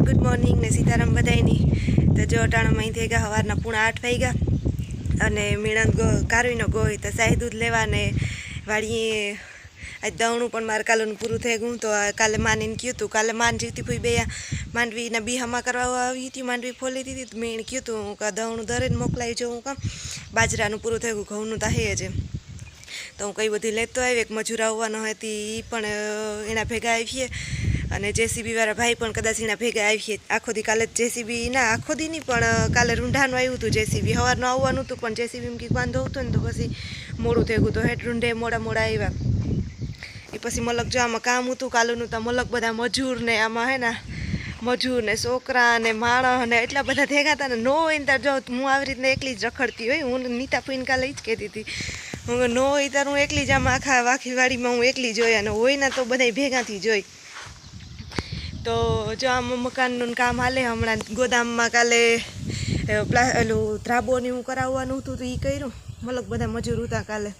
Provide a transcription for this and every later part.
Good morning ने सीताराम बधाईनी। तो जो अटाणा में थी गया सवारना 8:30 वाग्या अने मीणन कारुईनो गोई तो शाही दूध लेवा ने वाड़ी आज दवणुं पण मारे कालનું પૂરું થઈ ગયું। તો કાલે માનીને કહ્યું હતું, કાલે માન જીવતી ફૂઈ બે માંડવીના બીહામાં કરવા આવી હતી, માંડવી ફોલી દીધી। તો મેં કહ્યું હતું કે દવણું ધરીને મોકલાવી જો, હું કામ બાજરાનું પૂરું થઈ ગયું, ઘઉંનું તો હે જ। તો હું કઈ બધી લેતો આવી, એક મજૂર આવવાનો હતી એ પણ એના ભેગા આવીએ અને જેસીબી વાળા ભાઈ પણ કદાચ એના ભેગા આવીએ। આખો દી કાલે જેસીબી ના આખો દી નહીં પણ કાલે રૂંઢાનું આવ્યું હતું જેસીબી, સવારનું આવવાનું હતું પણ જેસીબી એમ કંઈક વાંધો હતો ને તો પછી મોડું થઈ ગયું। તો હેઠ રૂંઢે મોડા આવ્યા। એ પછી મલક જો આમાં કામ હતું કાલુનું, તો મલક બધા મજૂર ને આમાં હે ને મજૂર ને છોકરા ને માણસ ને એટલા બધા ભેગા હતા ને। નો હોય ને તાર જો હું આવી રીતના એકલી જ રખડતી હોય, હું નીતા ફઈને કાલે જ કહેતી હતી, હું નો હોય તાર હું એકલી જ આમાં આખા વાખી વાડીમાં હું એકલી જોઈ, અને હોય ને તો બધા ભેગાથી જોઈ। તો જો આમાં મકાનનું કામ હાલે, હમણાં ગોદામમાં કાલે પેલું ધ્રાબોને હું કરાવવાનું હતું તો એ કર્યું, મલક બધા મજૂર હતા કાલે।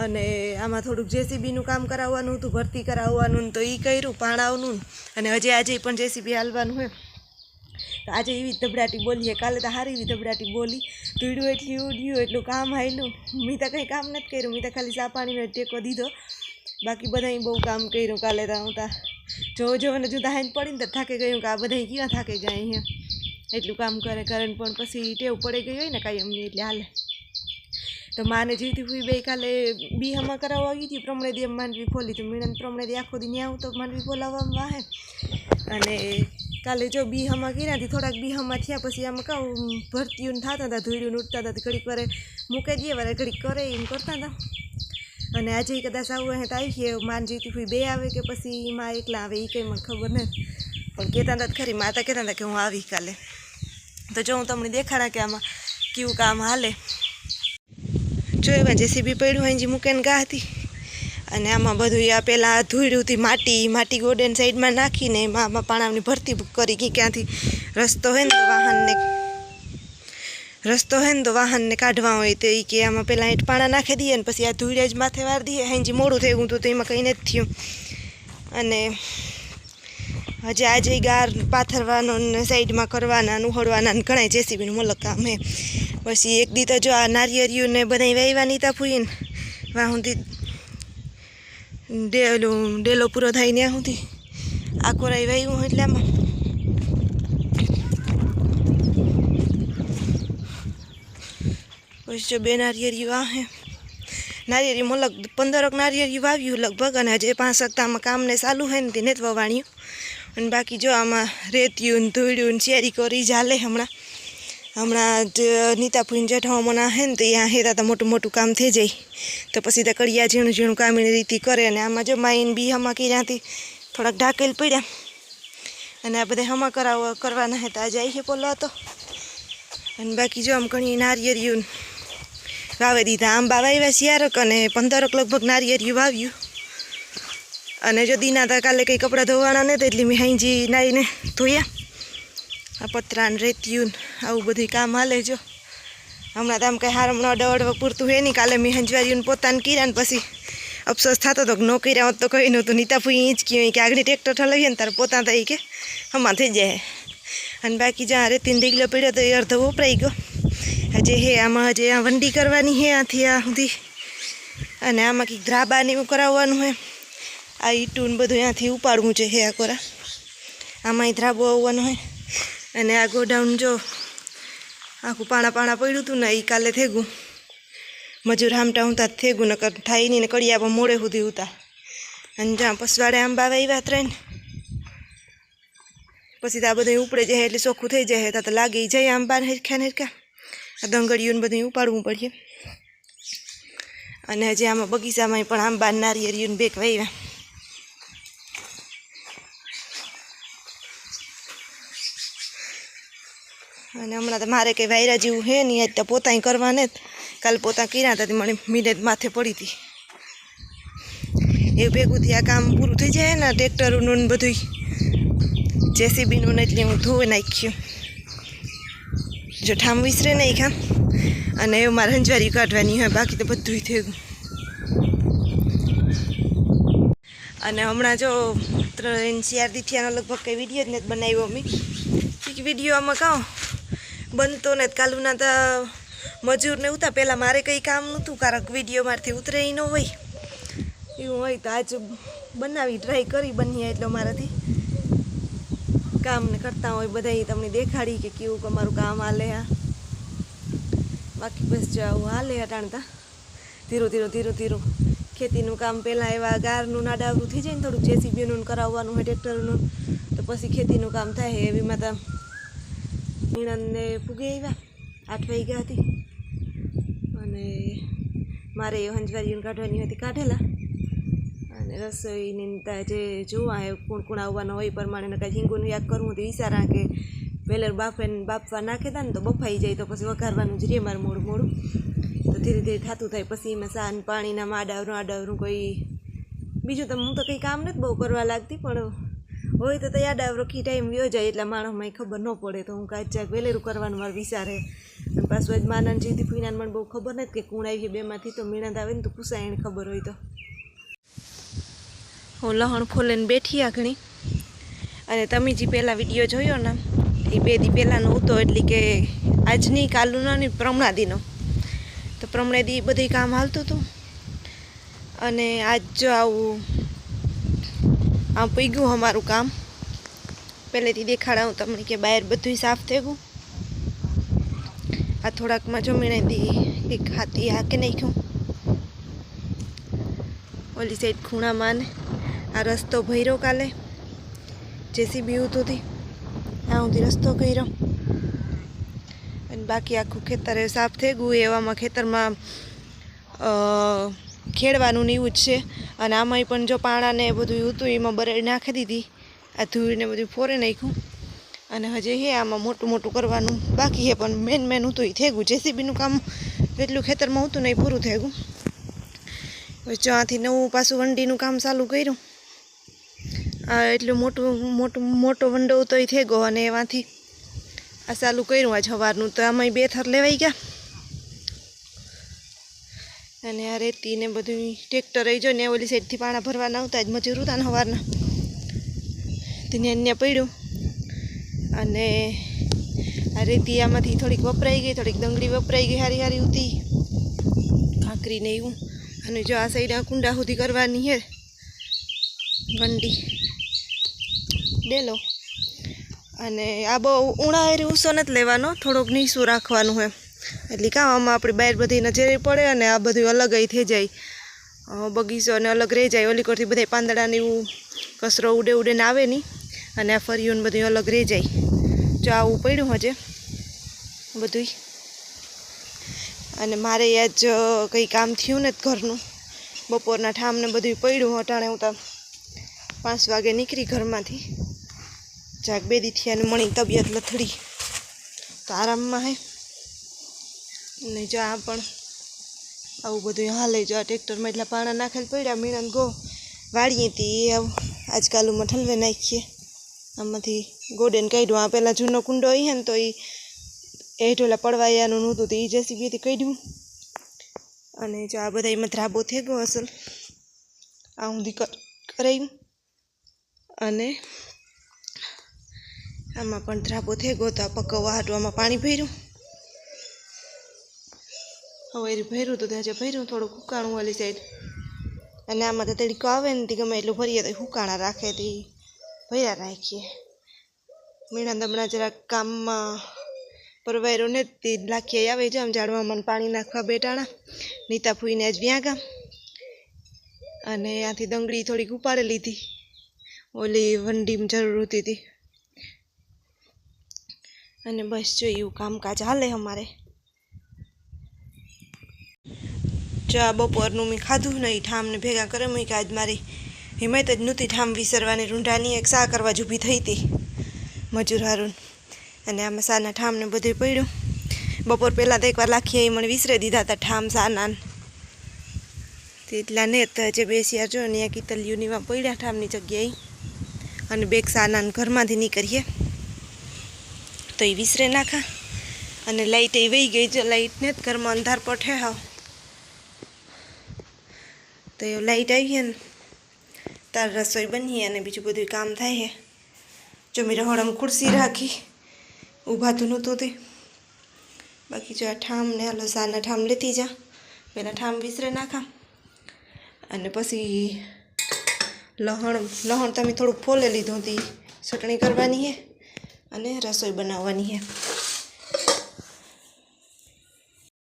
અને આમાં થોડુંક જેસીબીનું કામ કરાવવાનું હતું, ભરતી કરાવવાનું તો એ કર્યું પાણાવનું। અને હજી આજે પણ જેસીબી હાલવાનું હોય તો આજે એવી ધબડાટી બોલીએ, કાલે તો સારી એવી ધબડાટી બોલી, ધૂળ્યું એટલી ઉડ્યું એટલું કામ હાલ્યું। મેં તો કંઈ કામ નથી કર્યું, મેં તો ખાલી ચા પાણીનો ટેકો દીધો, બાકી બધાએ બહુ કામ કર્યું કાલે। તો હું તા જોને જુદા હાઈને પડીને તો થાકી ગયું કે આ બધા ક્યાં થાકી ગયા અહીંયા, એટલું કામ કરે કરે પણ પછી ટેવ પડી ગઈ હોય ને કાંઈ અમને એટલે હાલે। તો માને જીવતી ફૂઈ બે કાલે બીહામાં કરાવવા આવી હતી, પ્રમણે દી માંડવી ફોલી, તો મીણન પ્રમણે દી આખો દી આવું તો માંડવી ફોલાવવામાં વાહે। અને કાલે જો બીહામાં કર્યાથી થોડાક બીહામાં થયા પછી આમાં કહું ભરતીયું થતા હતા, ધૂળ્યું ઉઠતા હતા, ઘડીક વારે મૂકી દઈએ વારે ઘડીક કરે એમ કરતા હતા। અને આજે કદાચ આવું હે તો આવીએ, માન જીવતી ફૂઈ બે આવે કે પછી માં એકલા આવે એ કંઈ મને ખબર નથી, પણ કહેતા હતા ખરી માતા કહેતા હતા કે હું આવી કાલે। તો જો હું તમને દેખાડા કે આમાં કેવું કામ હાલે। જો એમાં જેસીબી પડ્યું અહીંજી મૂકીને ગા હતી, અને આમાં બધું આ પહેલાં ધૂળ્યુંથી માટી ગોડેન સાઈડમાં નાખીને એમાં આમાં પાણાની ભરતી કરી કે ક્યાંથી રસ્તો હોય ને તો વાહનને કાઢવા હોય તો એ કે આમાં પહેલાં હેઠ પાણા નાખી દઈએ ને પછી આ ધૂળિયા જ માથે વાર દઈએ। અહીંજી મોડું થઈ ગયું તો એમાં કંઈ નથી થયું। અને હજી આજે ગાર પાથરવાનો ને સાઈડમાં કરવાના ઉહળવાના ને ઘણા જેસીબીનું મલક કામ હે। પછી એક દી તો જો આ નારિયેરિયું ને બધા વાવ્યા નીતા ફૂઈને વાહ સુધી ડેલો પૂરો થાય ત્યાં સુધી આ કોરાઈ વાવ્યું એટલે આમાં પછી જો બે નારિયેરિયું આ હે નારિયેરી મલક 15 નારિયેરિયું વાવ્યું લગભગ, અને હજી 5 સપ્તાહમાં કામને ચાલુ હોય ને તે નથી વવાણ્યું। અને બાકી જો આમાં રેત્યું ને ધૂળ્યું ને શેરી કરી ચાલે। હમણાં જ નીતા ફૂઈને જેઠાઓમાં હે ને તો ત્યાં હેતા તો મોટું કામ થઈ જાય, તો પછી તો કડિયા ઝીણું કામ એની રીતે કરે। અને આમાં જો માઈને બી હમા કર્યાથી થોડાક ઢાકેલ પડ્યા, અને આ બધા હમા કરવાના હતા આજે આવી પોલો હતો। અને બાકી જો આમ ઘણી નારિયેરિયું વાવી દીધા, આંબા વાવ્યા શિયારક અને 15 લગભગ નારિયેરિયું વાવ્યું। અને જો દીના તા કાલે કંઈ કપડાં ધોવાના નથી એટલે મેં હાઈજી નાઈને ધોયા, આ પતરાને રેત્યું આવું બધું કામ હાલે। જો હમણાં તો આમ કંઈ હારમણું અડવા પૂરતું હે નહીં, કાલે મેં હંજવારીઓને પોતાને કર્યા ને પછી અફસોસ થતો હતો કે ન કર્યા હોત તો કંઈ નહોતું। નીતા ફૂઈ જ કહ્યું કે આગળ ટ્રેક્ટર ઠલાવીએ ને તારે પોતા થઈ કે હમણાં થઈ જાય। અને બાકી જ્યાં રેતીને ઢીગલો પડ્યો તો એ અડધો વપરાઈ ગયો, હજી હે આમાં હજી આ વંડી કરવાની હે આથી આ સુધી, અને આમાં કંઈક ધ્રાબાને એવું કરાવવાનું હોય, આ ઈટું ને બધું ત્યાંથી ઉપાડવું છે હે આ કોરા, આમાં ધ્રાબો આવવાનો હોય। અને આ ગોડાઉન જો આખું પાણા પડ્યું હતું ને એ કાલે થઈ ગયું, મજૂર હામટા ઉતા થઈ ગયું, નકર થાય નહીં ને કડિયા પણ મોડે સુધી ઉતા। અને જ્યાં પસવાડે આંબા વાવ્યા 3 પછી તો આ બધું ઉપડે જાય એટલે ચોખ્ખું થઈ જાય, તો લાગી જાય આંબાને હેરખ્યા આ દંગળીઓને બધું ઉપાડવું પડે। અને હજી આમાં બગીચામાં પણ આંબા નારિયેરિયું બેક વાવ્યા। અને હમણાં તો મારે કંઈ વાયરા જેવું હે નહીં, આજ તો પોતાય કરવાને જ, કાલે પોતા કર્યા હતા મને મિનિટ માથે પડી હતી, એ ભેગુંથી આ કામ પૂરું થઈ જાય ને ટ્રેક્ટરનું ને બધું જેસીબીનું ને એટલે હું ધોઈ નાખ્યું। જો ઠામ વિસરે નહીં ખામ, અને એવું મારે હંજવારી કાઢવાની હોય, બાકી તો બધું થઈ ગયું। અને હમણાં જો 3-4 દી થયાનો લગભગ કંઈ વિડીયો જ નથી બનાવ્યો અમે વિડીયો આમાં કહો બનતો ને કાલુના તો મજૂર ને ઉતા પહેલાં મારે કંઈ કામ નહોતું કારણ વિડીયો મારથી ઉતરે ન હોય એવું હોય તો આજ બનાવી ટ્રાય કરી બનીએ એટલે મારાથી કામ ને કરતા હોય બધા તમને દેખાડી કે કેવું અમારું કામ હાલે આ બાકી બસ જો આવું હાલે અટાણતા ધીરું ખેતીનું કામ પહેલાં એવા ગારનું નાડાવરું થઈ જાય ને થોડુંક જેસીબીનું કરાવવાનું હોય ટ્રેક્ટરનું તો પછી ખેતીનું કામ થાય એવીમાં તો મીણંદને પૂગે આવ્યા 8 વાગ્યા હતી અને મારે હંજવારીઓને કાઢવાની હતી કાઢેલા અને રસોઈની જે જોવા એ કોણ આવવાનો હોય પ્રમાણે કાંઈ હિંગોનું યાદ કરવું તો વિચારા કે વેલર બાફવા નાખે તા ને તો બફાઈ જાય તો પછી વઘારવાનું જ રે મારે મોડું તો ધીરે થતું થાય પછી એમાં સાન પાણીના આડાવરું કોઈ બીજું તો હું તો કંઈ કામ નથી બહુ કરવા લાગતી પણ હોય તો યાડાવરો કી ટાઈમ વ્યો જાય એટલે માણસમાં ખબર ન પડે તો હું કાંઈ ચાક વેલેરું કરવાનું મારે વિચારે અને પાછું આજ માનાને જેથી ફીનાને મને બહુ ખબર નથી કે કોણ આવી બેમાંથી તો મીણાદ આવે ને તો પૂછાય એને ખબર હોય તો હું લહણ ફોલીને બેઠી ઘણી અને તમે જે પહેલાં વિડીયો જોયો ને એ 2 દી પહેલાંનો હતો એટલે કે આજની કાલુનો ને પ્રમણાદીનો તો પ્રમણાદી બધું કામ હાલતું હતું અને આજ જો આમ પૈગું અમારું કામ પહેલેથી દેખાડાવું તમને કે બહાર બધું સાફ થઈ ગયું આ થોડાકમાં જો મીણાદી કંઈક હાથી હાકે નાખ્યું ઓલી સાઈડ ખૂણામાં ને આ રસ્તો ભર્યો કાલે જેસીબી ઉતોથી આ સુધી રસ્તો કર્યો અને બાકી આખું ખેતર સાફ થઈ ગયું એવામાં ખેતરમાં ખેડવાનું ને એવું જ છે અને આમાંય પણ જો પાણાને બધું હતું એમાં બરાડી નાખી દીધી આ ધૂળને બધું ફોરે નાખ્યું અને હજી હે આમાં મોટું કરવાનું બાકી છે પણ મેન હતું એ થઈ ગયું જેસીબીનું કામ જેટલું ખેતરમાં હતું ને એ પૂરું થઈ ગયું હવે ત્યાંથી નવું પાછું વંડીનું કામ ચાલુ કર્યું એટલું મોટો વંડો તો એ થઈ ગયો અને એમાંથી આ ચાલુ કર્યું આજ સવારનું તો આમાં 2 થર લેવાઈ ગયા અને આ રેતી ને બધું ટ્રેક્ટર આવી જાય ને ઓલી સાઈડથી પાણા ભરવાના આવતા જ મજૂર હતા ને સવારના તેને અન્ય પડ્યું અને આ રેતી આમાંથી થોડીક વપરાઈ ગઈ થોડીક ડંગળી વપરાઈ ગઈ હારી ઉતી ભાખરી ને એવું અને જો આ સાઈડ આ કુંડા સુધી કરવાની છે વંડી ડેલો અને આ બહુ ઉણાવેરી ઊંસો નથી લેવાનો થોડોક નીચું રાખવાનું હોય એટલે કામમાં આપણી બહાર બધી નજરે પડે અને આ બધું અલગ થઈ જાય બગીચો અને અલગ રહી જાય ઓલી કોરથી બધા પાંદડાને એવું કચરો ઉડે ને આવે નહીં અને આ ફરિયું બધું અલગ રહી જાય જો આવું પડ્યું હજે બધું અને મારે આજ કંઈ કામ થયું ને ઘરનું બપોરના ઠામને બધું પડ્યું અટાણે હું તો 5 વાગે નીકળી ઘરમાંથી જાગ 2 દી થયા અને મણી તબિયત લથડી તો આરામમાં હે ને જો આ પણ આવું બધું હાલે જો આ ટ્રેક્ટરમાં એટલા પાણા નાખેલ પડ્યા મીણન ગો વાળીએ હતી એ આજકાલમાં ઠલવે નાખીએ આમાંથી ગોડેને કાઢ્યું આ પહેલાં જૂનો કુંડો હે ને તો એ હેઠોલા પડવાયાનું નહોતું તો એ જેસીબીથી કાઢ્યું અને જો આ બધા એમાં ધ્રાબો થઈ ગયો અસલ આ ઊંધી કરાવ્યું અને આમાં પણ ધ્રાબો થઈ ગયો તો આ પકવવા હાટું આમાં પાણી ભર્યું હવે ભર્યું તો ત્યાં ભર્યું થોડુંક હુકાણું વાલી સાઈડ અને આમાં તો તડકો આવે ને તે ગમે એટલું ભરીએ તો હુકાણા રાખે તે ભર્યા રાખીએ મીણા દમણા જરાક કામમાં પરવાયરો ને તે લાખીએ આવે છે આમ ઝાડવામાં પાણી નાખવા બેટાણા નીતા ફૂઈને આજ વ્યાગા અને આથી ડંગળી થોડીક ઉપાડી લીધી ઓલી વંડીમાં જરૂર હતી હતી અને બસ જો એવું કામકાજ હાલે અમારે જો આ બપોરનું મેં ખાધું નહીં ઠામને ભેગા કરે મેં કે આજ મારી હિંમત જ નહોતી ઠામ વિસરવાની રૂંઢાની એક સા કરવા જ ઊભી થઈ હતી મજૂર હારું અને આમાં સાના ઠામને બધું પડ્યું બપોર પહેલાં તો એકવાર લાખીએ એ મને વિસરી દીધા હતા ઠામ સાના એટલા ને તો જે 2 જો ને કીતલિયુંની પડ્યા ઠામની જગ્યાએ અને બેગ સાના ઘરમાંથી નીકળીએ તો એ વિસરે નાખા અને લાઇટ એ વહી ગઈ જો લાઇટને જ ઘરમાં અંધાર પઠે હાવ તો એ લાઇટ આવી ને તાર રસોઈ બની અને બીજું બધું કામ થાય છે. જો મેં રહોડામાં ખુરશી રાખી, ઊભાતું નહોતું તે. બાકી જો આ ઠામ ને હાલો સાના ઠામ લેતી જા, પહેલાં ઠામ વિસરે નાખા અને પછી લહણ તમે થોડુંક ફોલે લીધું હતી, ચટણી કરવાની છે અને રસોઈ બનાવવાની છે.